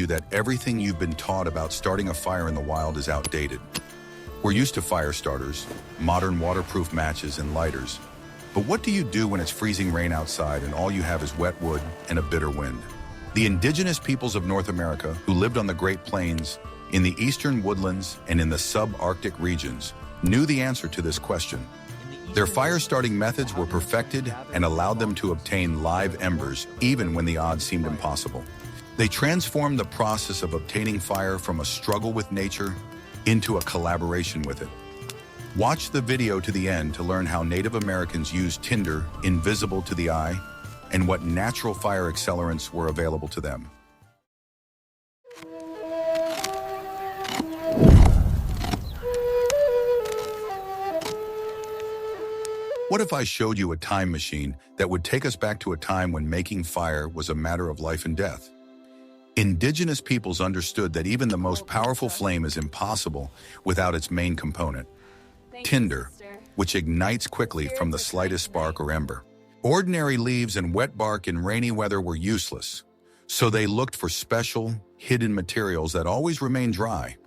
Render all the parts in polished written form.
you that everything you've been taught about starting a fire in the wild is outdated. We're used to fire starters, modern waterproof matches, and lighters. But what do you do when it's freezing rain outside and all you have is wet wood and a bitter wind? The indigenous peoples of North America, who lived on the Great Plains, in the eastern woodlands, and in the subarctic regions, knew the answer to this question. Their fire-starting methods were perfected and allowed them to obtain live embers even when the odds seemed impossible. They transformed the process of obtaining fire from a struggle with nature into a collaboration with it. Watch the video to the end to learn how Native Americans used tinder, invisible to the eye, and what natural fire accelerants were available to them. What if I showed you a time machine that would take us back to a time when making fire was a matter of life and death? Indigenous peoples understood that even the most powerful flame is impossible without its main component, tinder, which ignites quickly from the slightest spark or ember. Ordinary leaves and wet bark in rainy weather were useless, so they looked for special, hidden materials that always remained dry.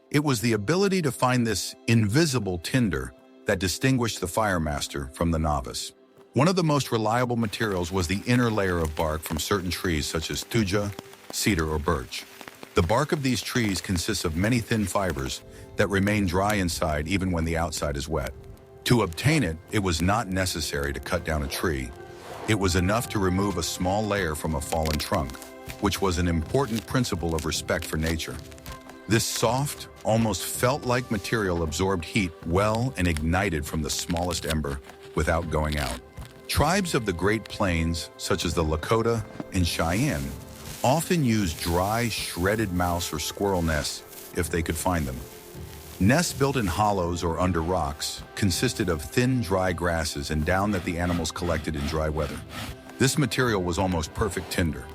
It was the ability to find this invisible tinder that distinguished the fire master from the novice. One of the most reliable materials was the inner layer of bark from certain trees such as thuja, cedar, or birch. The bark of these trees consists of many thin fibers that remain dry inside even when the outside is wet. To obtain it, it was not necessary to cut down a tree. It was enough to remove a small layer from a fallen trunk, which was an important principle of respect for nature. This soft, almost felt-like material absorbed heat well and ignited from the smallest ember without going out. Tribes of the Great Plains, such as the Lakota and Cheyenne, often used dry, shredded mouse or squirrel nests if they could find them. Nests built in hollows or under rocks consisted of thin, dry grasses and down that the animals collected in dry weather. This material was almost perfect tinder.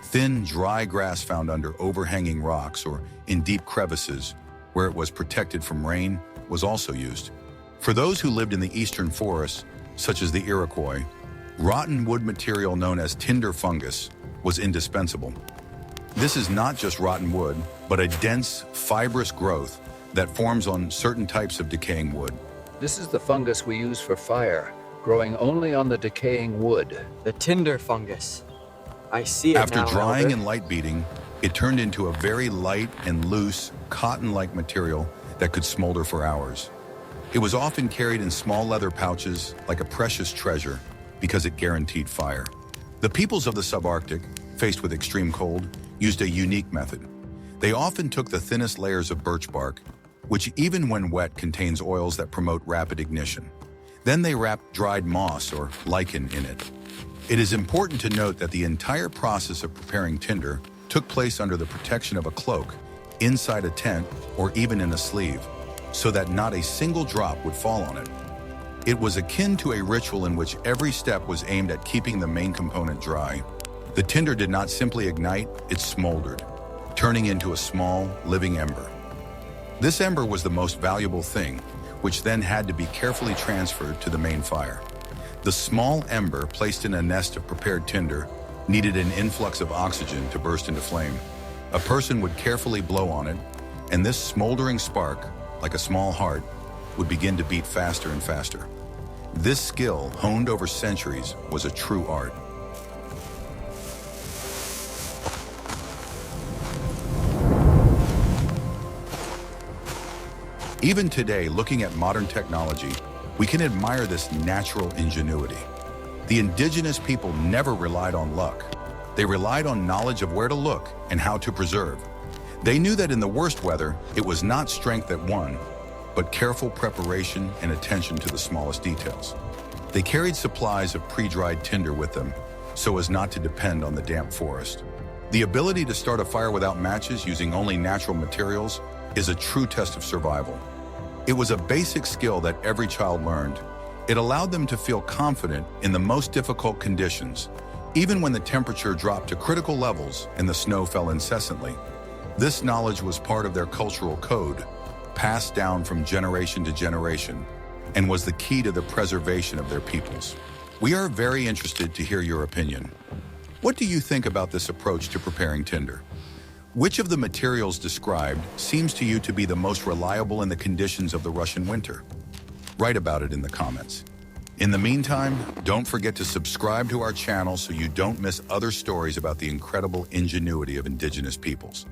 Thin, dry grass found under overhanging rocks or in deep crevices where it was protected from rain was also used. For those who lived in the eastern forests, such as the Iroquois, rotten wood material known as tinder fungus was indispensable. This is not just rotten wood, but a dense, fibrous growth that forms on certain types of decaying wood. This is the fungus we use for fire, growing only on the decaying wood. The tinder fungus. I see it After now, drying Elder. and light beating, it turned into a very light and loose, cotton-like material that could smolder for hours. It was often carried in small leather pouches like a precious treasure because it guaranteed fire. The peoples of the Subarctic, faced with extreme cold, used a unique method. They often took the thinnest layers of birch bark, which even when wet contains oils that promote rapid ignition. Then they wrapped dried moss or lichen in it. It is important to note that the entire process of preparing tinder took place under the protection of a cloak, inside a tent, or even in a sleeve, so that not a single drop would fall on it. It was akin to a ritual in which every step was aimed at keeping the main component dry. The tinder did not simply ignite, it smoldered, turning into a small, living ember. This ember was the most valuable thing, which then had to be carefully transferred to the main fire. The small ember placed in a nest of prepared tinder needed an influx of oxygen to burst into flame. A person would carefully blow on it, and this smoldering spark, like a small heart, would begin to beat faster and faster. This skill, honed over centuries, was a true art. Even today, looking at modern technology, we can admire this natural ingenuity. The indigenous people never relied on luck. They relied on knowledge of where to look and how to preserve. They knew that in the worst weather, it was not strength that won, but careful preparation and attention to the smallest details. They carried supplies of pre-dried tinder with them so as not to depend on the damp forest. The ability to start a fire without matches using only natural materials is a true test of survival. It was a basic skill that every child learned. It allowed them to feel confident in the most difficult conditions, even when the temperature dropped to critical levels and the snow fell incessantly. This knowledge was part of their cultural code, passed down from generation to generation, and was the key to the preservation of their peoples. We are very interested to hear your opinion. What do you think about this approach to preparing tinder? Which of the materials described seems to you to be the most reliable in the conditions of the Russian winter? Write about it in the comments. In the meantime, don't forget to subscribe to our channel so you don't miss other stories about the incredible ingenuity of indigenous peoples.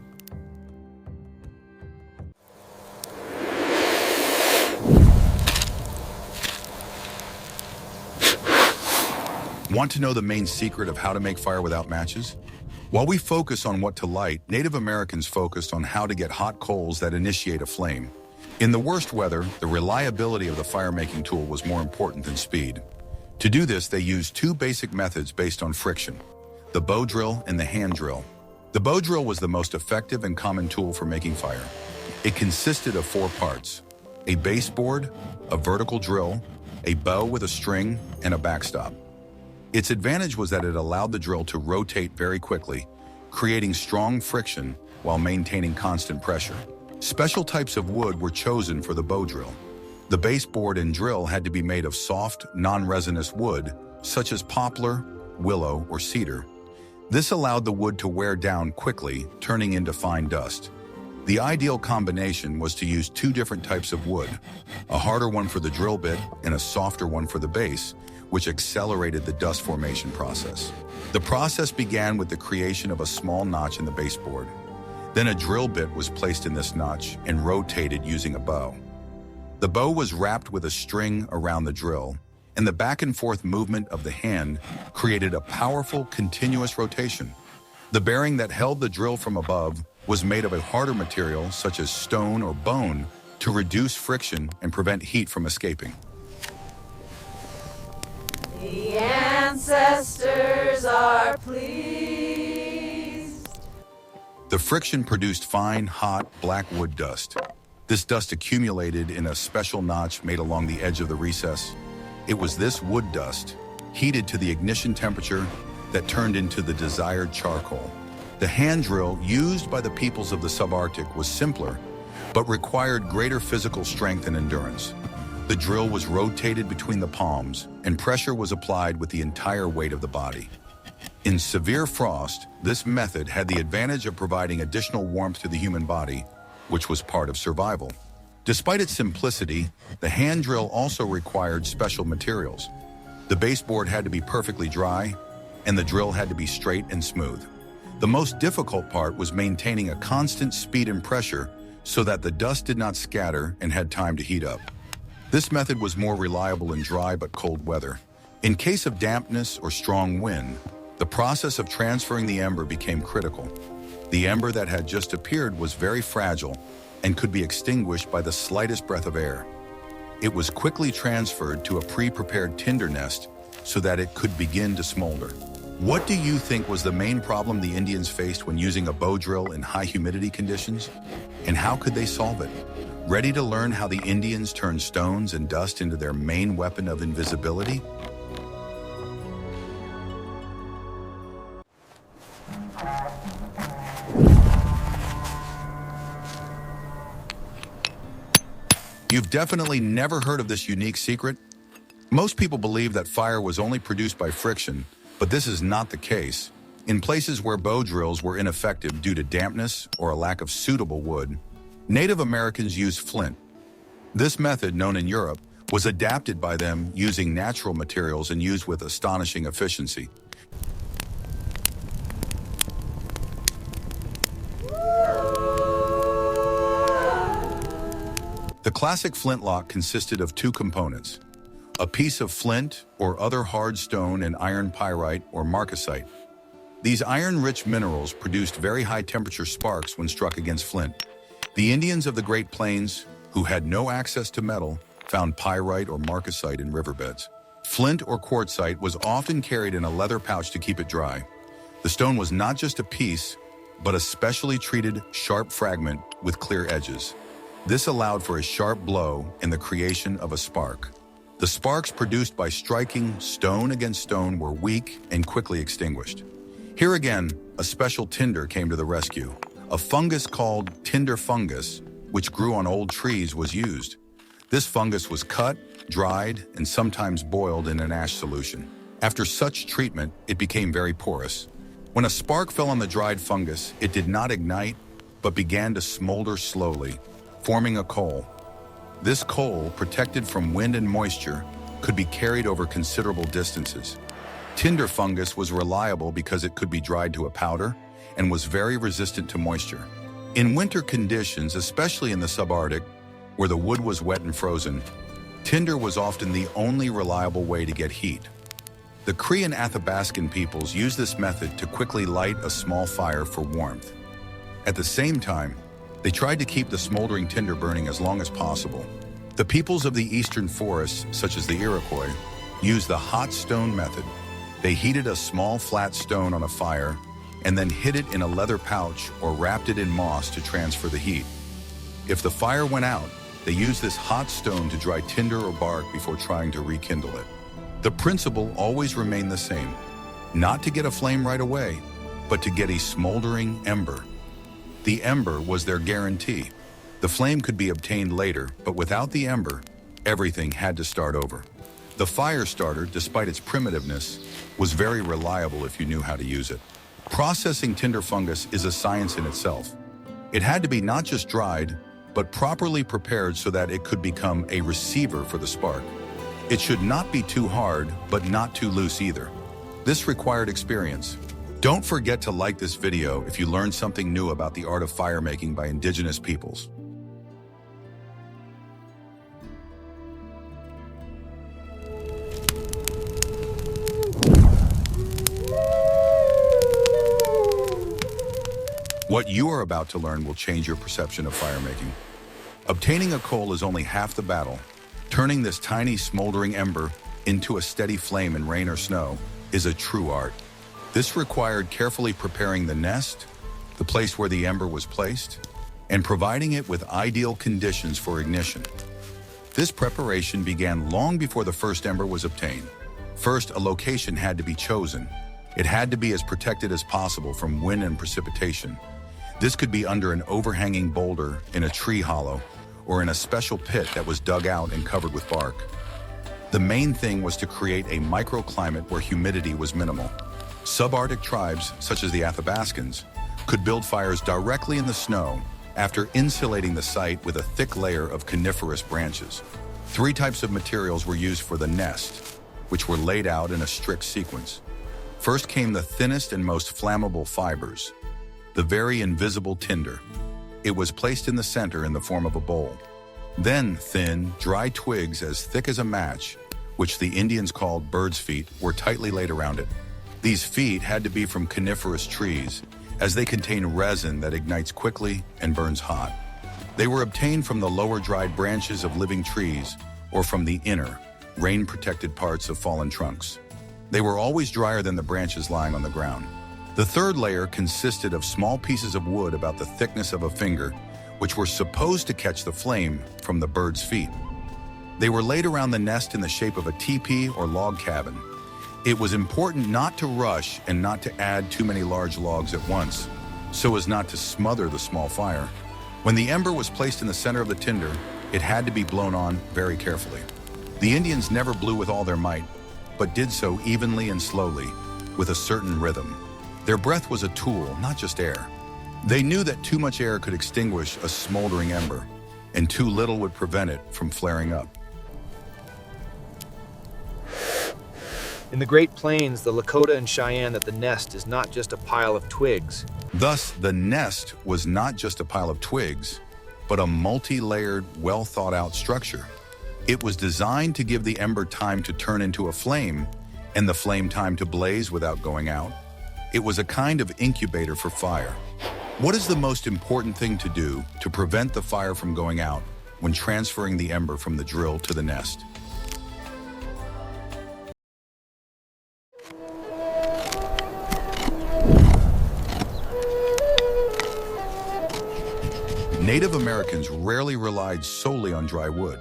Want to know the main secret of how to make fire without matches? While we focus on what to light, Native Americans focused on how to get hot coals that initiate a flame. In the worst weather, the reliability of the fire-making tool was more important than speed. To do this, they used two basic methods based on friction: the bow drill and the hand drill. The bow drill was the most effective and common tool for making fire. It consisted of 4 parts: a baseboard, a vertical drill, a bow with a string, and a backstop. Its advantage was that it allowed the drill to rotate very quickly, creating strong friction while maintaining constant pressure. Special types of wood were chosen for the bow drill. The baseboard and drill had to be made of soft, non-resinous wood, such as poplar, willow, or cedar. This allowed the wood to wear down quickly, turning into fine dust. The ideal combination was to use 2 different types of wood, a harder one for the drill bit and a softer one for the base, which accelerated the dust formation process. The process began with the creation of a small notch in the baseboard. Then a drill bit was placed in this notch and rotated using a bow. The bow was wrapped with a string around the drill, and the back and forth movement of the hand created a powerful, continuous rotation. The bearing that held the drill from above was made of a harder material such as stone or bone to reduce friction and prevent heat from escaping. The ancestors are pleased. The friction produced fine, hot, black wood dust. This dust accumulated in a special notch made along the edge of the recess. It was this wood dust, heated to the ignition temperature, that turned into the desired charcoal. The hand drill used by the peoples of the Subarctic was simpler, but required greater physical strength and endurance. The drill was rotated between the palms, and pressure was applied with the entire weight of the body. In severe frost, this method had the advantage of providing additional warmth to the human body, which was part of survival. Despite its simplicity, the hand drill also required special materials. The baseboard had to be perfectly dry, and the drill had to be straight and smooth. The most difficult part was maintaining a constant speed and pressure so that the dust did not scatter and had time to heat up. This method was more reliable in dry but cold weather. In case of dampness or strong wind, the process of transferring the ember became critical. The ember that had just appeared was very fragile and could be extinguished by the slightest breath of air. It was quickly transferred to a pre-prepared tinder nest so that it could begin to smolder. What do you think was the main problem the Indians faced when using a bow drill in high humidity conditions? And how could they solve it? Ready to learn how the Indians turned stones and dust into their main weapon of invisibility? You've definitely never heard of this unique secret. Most people believe that fire was only produced by friction, but this is not the case. In places where bow drills were ineffective due to dampness or a lack of suitable wood, Native Americans used flint. This method, known in Europe, was adapted by them using natural materials and used with astonishing efficiency. The classic flintlock consisted of 2 components: a piece of flint or other hard stone and iron pyrite or marcasite. These iron-rich minerals produced very high-temperature sparks when struck against flint. The Indians of the Great Plains, who had no access to metal, found pyrite or marcasite in riverbeds. Flint or quartzite was often carried in a leather pouch to keep it dry. The stone was not just a piece, but a specially treated, sharp fragment with clear edges. This allowed for a sharp blow and the creation of a spark. The sparks produced by striking stone against stone were weak and quickly extinguished. Here again, a special tinder came to the rescue. A fungus called tinder fungus, which grew on old trees, was used. This fungus was cut, dried, and sometimes boiled in an ash solution. After such treatment, it became very porous. When a spark fell on the dried fungus, it did not ignite, but began to smolder slowly, forming a coal. This coal, protected from wind and moisture, could be carried over considerable distances. Tinder fungus was reliable because it could be dried to a powder and was very resistant to moisture. In winter conditions, especially in the Subarctic, where the wood was wet and frozen, tinder was often the only reliable way to get heat. The Cree and Athabascan peoples used this method to quickly light a small fire for warmth. At the same time, they tried to keep the smoldering tinder burning as long as possible. The peoples of the eastern forests, such as the Iroquois, used the hot stone method. They heated a small flat stone on a fire and then hid it in a leather pouch or wrapped it in moss to transfer the heat. If the fire went out, they used this hot stone to dry tinder or bark before trying to rekindle it. The principle always remained the same, not to get a flame right away, but to get a smoldering ember. The ember was their guarantee. The flame could be obtained later, but without the ember, everything had to start over. The fire starter, despite its primitiveness, was very reliable if you knew how to use it. Processing tinder fungus is a science in itself. It had to be not just dried, but properly prepared so that it could become a receiver for the spark. It should not be too hard, but not too loose either. This required experience. Don't forget to like this video if you learned something new about the art of fire making by indigenous peoples. What you are about to learn will change your perception of fire making. Obtaining a coal is only half the battle. Turning this tiny smoldering ember into a steady flame in rain or snow is a true art. This required carefully preparing the nest, the place where the ember was placed, and providing it with ideal conditions for ignition. This preparation began long before the first ember was obtained. First, a location had to be chosen. It had to be as protected as possible from wind and precipitation. This could be under an overhanging boulder, in a tree hollow, or in a special pit that was dug out and covered with bark. The main thing was to create a microclimate where humidity was minimal. Subarctic tribes, such as the Athabascans, could build fires directly in the snow after insulating the site with a thick layer of coniferous branches. 3 types of materials were used for the nest, which were laid out in a strict sequence. First came the thinnest and most flammable fibers, the very invisible tinder. It was placed in the center in the form of a bowl. Then thin, dry twigs as thick as a match, which the Indians called bird's feet, were tightly laid around it. These feet had to be from coniferous trees, as they contain resin that ignites quickly and burns hot. They were obtained from the lower dried branches of living trees or from the inner, rain-protected parts of fallen trunks. They were always drier than the branches lying on the ground. The third layer consisted of small pieces of wood about the thickness of a finger, which were supposed to catch the flame from the bird's feet. They were laid around the nest in the shape of a teepee or log cabin. It was important not to rush and not to add too many large logs at once, so as not to smother the small fire. When the ember was placed in the center of the tinder, it had to be blown on very carefully. The Indians never blew with all their might, but did so evenly and slowly, with a certain rhythm. Their breath was a tool, not just air. They knew that too much air could extinguish a smoldering ember, and too little would prevent it from flaring up. In the Great Plains, the Lakota and Cheyenne, that the nest is not just a pile of twigs. Thus, the nest was not just a pile of twigs, but a multi-layered, well-thought-out structure. It was designed to give the ember time to turn into a flame, and the flame time to blaze without going out. It was a kind of incubator for fire. What is the most important thing to do to prevent the fire from going out when transferring the ember from the drill to the nest? Native Americans rarely relied solely on dry wood.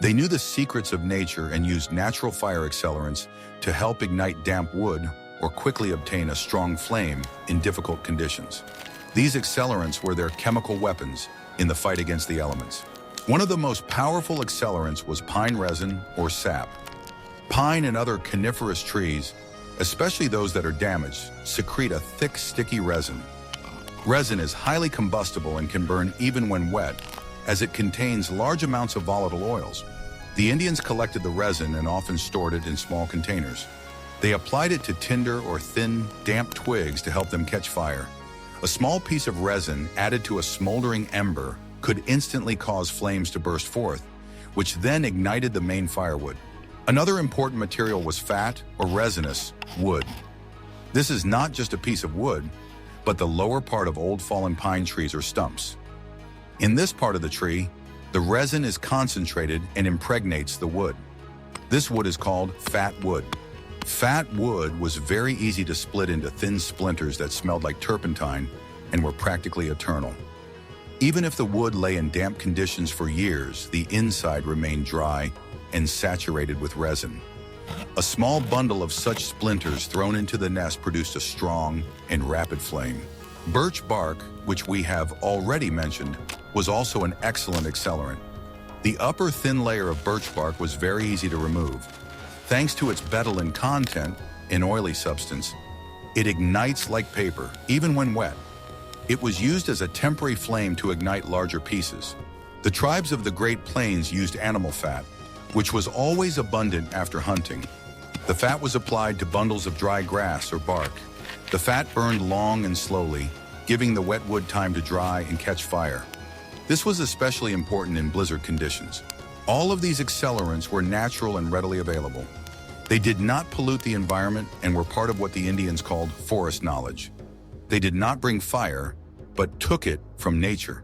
They knew the secrets of nature and used natural fire accelerants to help ignite damp wood or quickly obtain a strong flame in difficult conditions. These accelerants were their chemical weapons in the fight against the elements. One of the most powerful accelerants was pine resin or sap. Pine and other coniferous trees especially those that are damaged, secrete a thick, sticky resin. Resin is highly combustible and can burn even when wet, as it contains large amounts of volatile oils. The Indians collected the resin and often stored it in small containers. They applied it to tinder or thin, damp twigs to help them catch fire. A small piece of resin added to a smoldering ember could instantly cause flames to burst forth, which then ignited the main firewood. Another important material was fat or resinous wood. This is not just a piece of wood, but the lower part of old fallen pine trees or stumps. In this part of the tree, the resin is concentrated and impregnates the wood. This wood is called fat wood. Fat wood was very easy to split into thin splinters that smelled like turpentine and were practically eternal. Even if the wood lay in damp conditions for years, the inside remained dry and saturated with resin. A small bundle of such splinters thrown into the nest produced a strong and rapid flame. Birch bark, which we have already mentioned, was also an excellent accelerant. The upper thin layer of birch bark was very easy to remove. Thanks to its betylene content, an oily substance, it ignites like paper, even when wet. It was used as a temporary flame to ignite larger pieces. The tribes of the Great Plains used animal fat, which was always abundant after hunting. The fat was applied to bundles of dry grass or bark. The fat burned long and slowly, giving the wet wood time to dry and catch fire. This was especially important in blizzard conditions. All of these accelerants were natural and readily available. They did not pollute the environment and were part of what the Indians called forest knowledge. They did not bring fire, but took it from nature.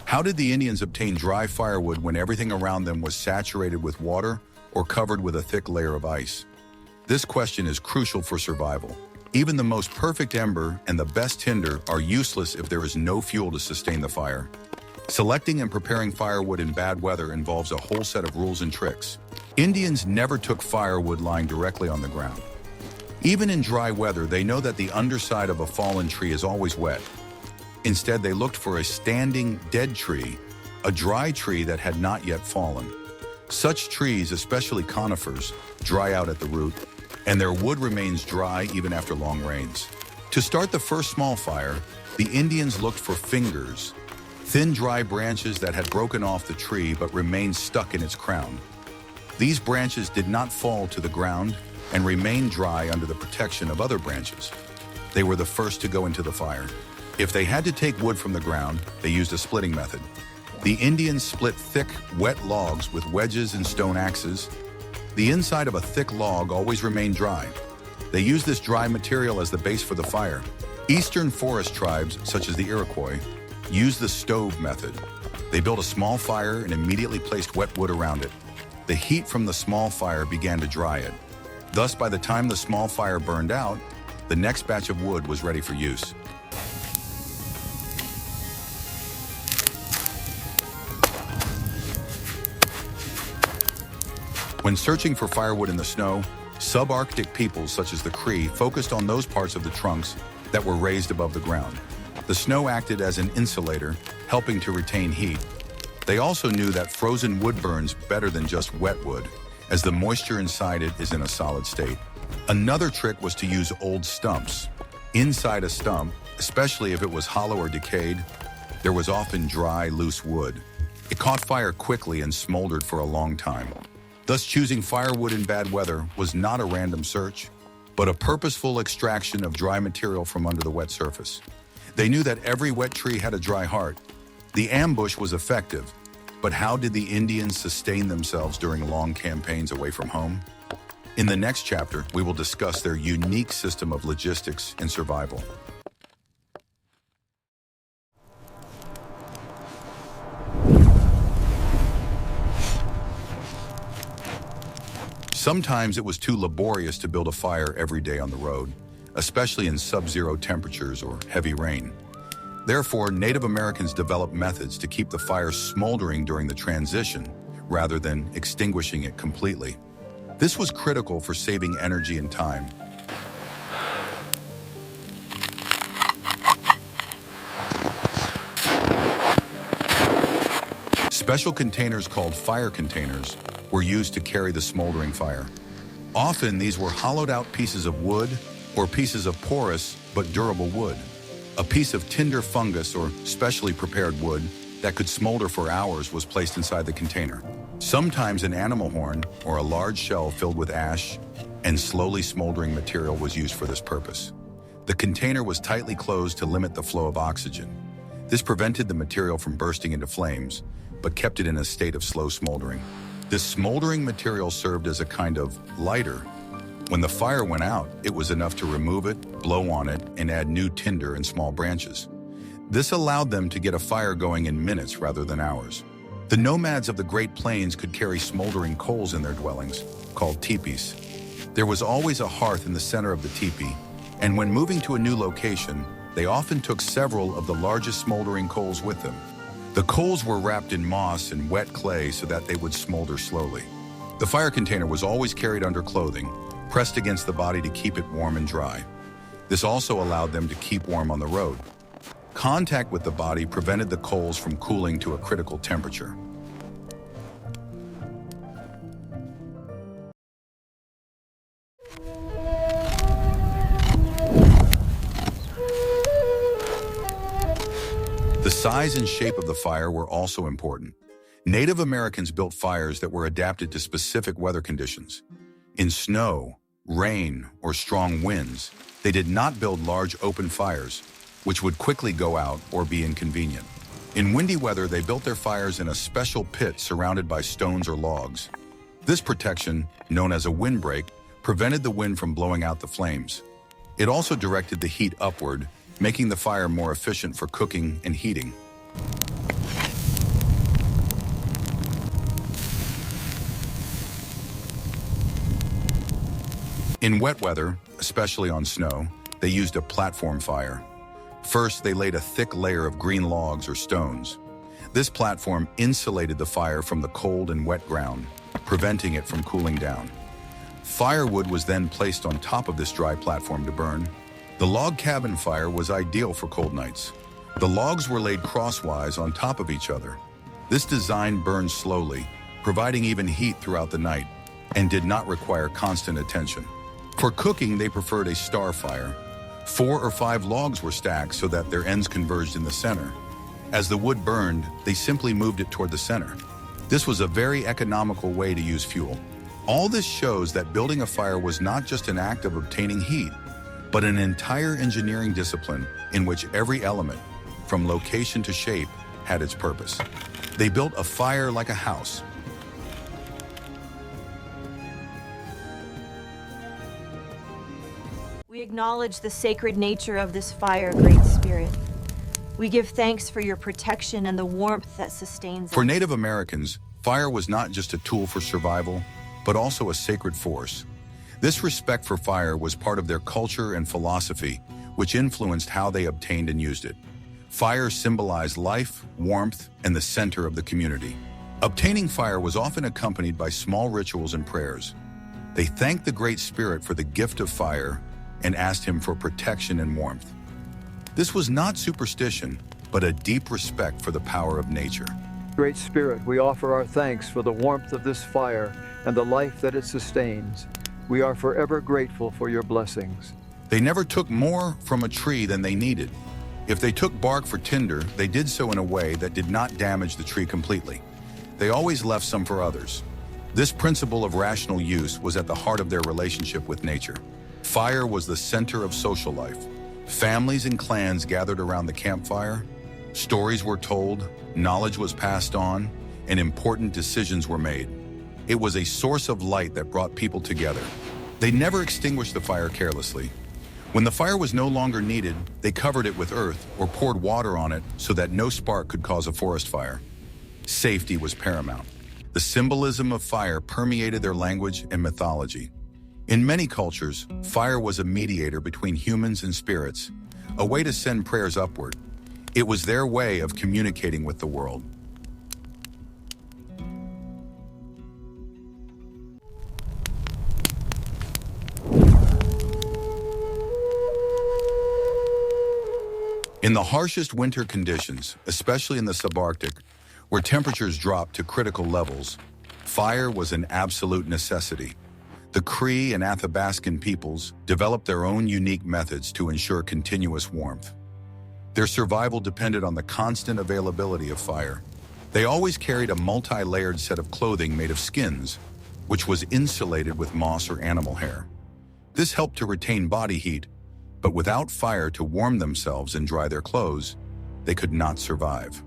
How did the Indians obtain dry firewood when everything around them was saturated with water or covered with a thick layer of ice? This question is crucial for survival. Even the most perfect ember and the best tinder are useless if there is no fuel to sustain the fire. Selecting and preparing firewood in bad weather involves a whole set of rules and tricks. Indians never took firewood lying directly on the ground. Even in dry weather, they know that the underside of a fallen tree is always wet. Instead, they looked for a standing, dead tree, a dry tree that had not yet fallen. Such trees, especially conifers, dry out at the root, and their wood remains dry even after long rains. To start the first small fire, the Indians looked for fingers, thin dry branches that had broken off the tree but remained stuck in its crown. These branches did not fall to the ground and remained dry under the protection of other branches. They were the first to go into the fire. If they had to take wood from the ground, they used a splitting method. The Indians split thick, wet logs with wedges and stone axes. The inside of a thick log always remained dry. They used this dry material as the base for the fire. Eastern forest tribes, such as the Iroquois, used the stove method. They built a small fire and immediately placed wet wood around it. The heat from the small fire began to dry it. Thus, by the time the small fire burned out, the next batch of wood was ready for use. When searching for firewood in the snow, subarctic peoples such as the Cree focused on those parts of the trunks that were raised above the ground. The snow acted as an insulator, helping to retain heat. They also knew that frozen wood burns better than just wet wood, as the moisture inside it is in a solid state. Another trick was to use old stumps. Inside a stump, especially if it was hollow or decayed, there was often dry, loose wood. It caught fire quickly and smoldered for a long time. Thus, choosing firewood in bad weather was not a random search, but a purposeful extraction of dry material from under the wet surface. They knew that every wet tree had a dry heart. The ambush was effective, but how did the Indians sustain themselves during long campaigns away from home? In the next chapter, we will discuss their unique system of logistics and survival. Sometimes it was too laborious to build a fire every day on the road, especially in sub-zero temperatures or heavy rain. Therefore, Native Americans developed methods to keep the fire smoldering during the transition, rather than extinguishing it completely. This was critical for saving energy and time. Special containers called fire containers were used to carry the smoldering fire. Often these were hollowed out pieces of wood or pieces of porous but durable wood. A piece of tinder fungus or specially prepared wood that could smolder for hours was placed inside the container. Sometimes an animal horn or a large shell filled with ash and slowly smoldering material was used for this purpose. The container was tightly closed to limit the flow of oxygen. This prevented the material from bursting into flames, but kept it in a state of slow smoldering. This smoldering material served as a kind of lighter. When the fire went out, it was enough to remove it, blow on it, and add new tinder and small branches. This allowed them to get a fire going in minutes rather than hours. The nomads of the Great Plains could carry smoldering coals in their dwellings, called teepees. There was always a hearth in the center of the teepee, and when moving to a new location, they often took several of the largest smoldering coals with them. The coals were wrapped in moss and wet clay so that they would smolder slowly. The fire container was always carried under clothing, pressed against the body to keep it warm and dry. This also allowed them to keep warm on the road. Contact with the body prevented the coals from cooling to a critical temperature. The size and shape of the fire were also important. Native Americans built fires that were adapted to specific weather conditions. In snow, rain, or strong winds, they did not build large open fires, which would quickly go out or be inconvenient. In windy weather, they built their fires in a special pit surrounded by stones or logs. This protection, known as a windbreak, prevented the wind from blowing out the flames. It also directed the heat upward, making the fire more efficient for cooking and heating. In wet weather, especially on snow, they used a platform fire. First, they laid a thick layer of green logs or stones. This platform insulated the fire from the cold and wet ground, preventing it from cooling down. Firewood was then placed on top of this dry platform to burn. The log cabin fire was ideal for cold nights. The logs were laid crosswise on top of each other. This design burned slowly, providing even heat throughout the night, and did not require constant attention. For cooking, they preferred a star fire. 4 or 5 logs were stacked so that their ends converged in the center. As the wood burned, they simply moved it toward the center. This was a very economical way to use fuel. All this shows that building a fire was not just an act of obtaining heat, but an entire engineering discipline in which every element, from location to shape, had its purpose. They built a fire like a house. We acknowledge the sacred nature of this fire, Great Spirit. We give thanks for your protection and the warmth that sustains us. For Native Americans, fire was not just a tool for survival, but also a sacred force. This respect for fire was part of their culture and philosophy, which influenced how they obtained and used it. Fire symbolized life, warmth, and the center of the community. Obtaining fire was often accompanied by small rituals and prayers. They thanked the Great Spirit for the gift of fire and asked him for protection and warmth. This was not superstition, but a deep respect for the power of nature. Great Spirit, we offer our thanks for the warmth of this fire and the life that it sustains. We are forever grateful for your blessings. They never took more from a tree than they needed. If they took bark for tinder, they did so in a way that did not damage the tree completely. They always left some for others. This principle of rational use was at the heart of their relationship with nature. Fire was the center of social life. Families and clans gathered around the campfire. Stories were told, knowledge was passed on, and important decisions were made. It was a source of light that brought people together. They never extinguished the fire carelessly. When the fire was no longer needed, they covered it with earth or poured water on it so that no spark could cause a forest fire. Safety was paramount. The symbolism of fire permeated their language and mythology. In many cultures, fire was a mediator between humans and spirits, a way to send prayers upward. It was their way of communicating with the world. In the harshest winter conditions, especially in the Subarctic, where temperatures dropped to critical levels, fire was an absolute necessity. The Cree and Athabascan peoples developed their own unique methods to ensure continuous warmth. Their survival depended on the constant availability of fire. They always carried a multi-layered set of clothing made of skins, which was insulated with moss or animal hair. This helped to retain body heat, but without fire to warm themselves and dry their clothes, they could not survive.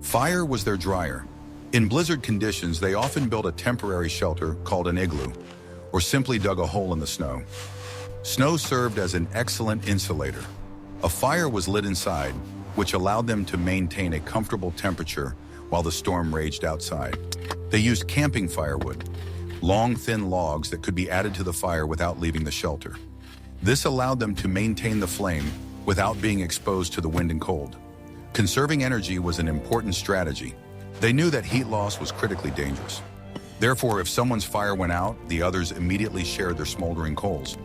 Fire was their dryer. In blizzard conditions, they often built a temporary shelter called an igloo, or simply dug a hole in the snow. Snow served as an excellent insulator. A fire was lit inside, which allowed them to maintain a comfortable temperature while the storm raged outside. They used camping firewood, long, thin logs that could be added to the fire without leaving the shelter. This allowed them to maintain the flame without being exposed to the wind and cold. Conserving energy was an important strategy. They knew that heat loss was critically dangerous. Therefore, if someone's fire went out, the others immediately shared their smoldering coals.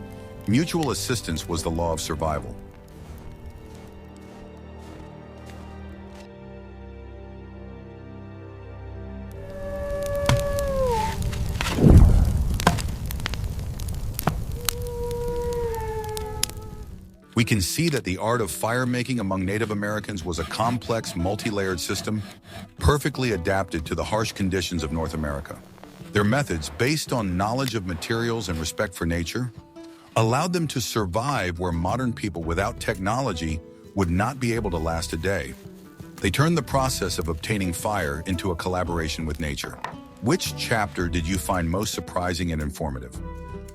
Mutual assistance was the law of survival. We can see that the art of fire making among Native Americans was a complex, multi-layered system, perfectly adapted to the harsh conditions of North America. Their methods, based on knowledge of materials and respect for nature, allowed them to survive where modern people without technology would not be able to last a day. They turned the process of obtaining fire into a collaboration with nature. Which chapter did you find most surprising and informative?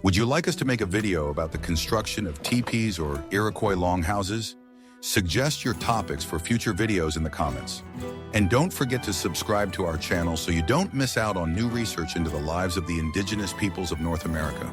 Would you like us to make a video about the construction of teepees or Iroquois longhouses? Suggest your topics for future videos in the comments. And don't forget to subscribe to our channel so you don't miss out on new research into the lives of the indigenous peoples of North America.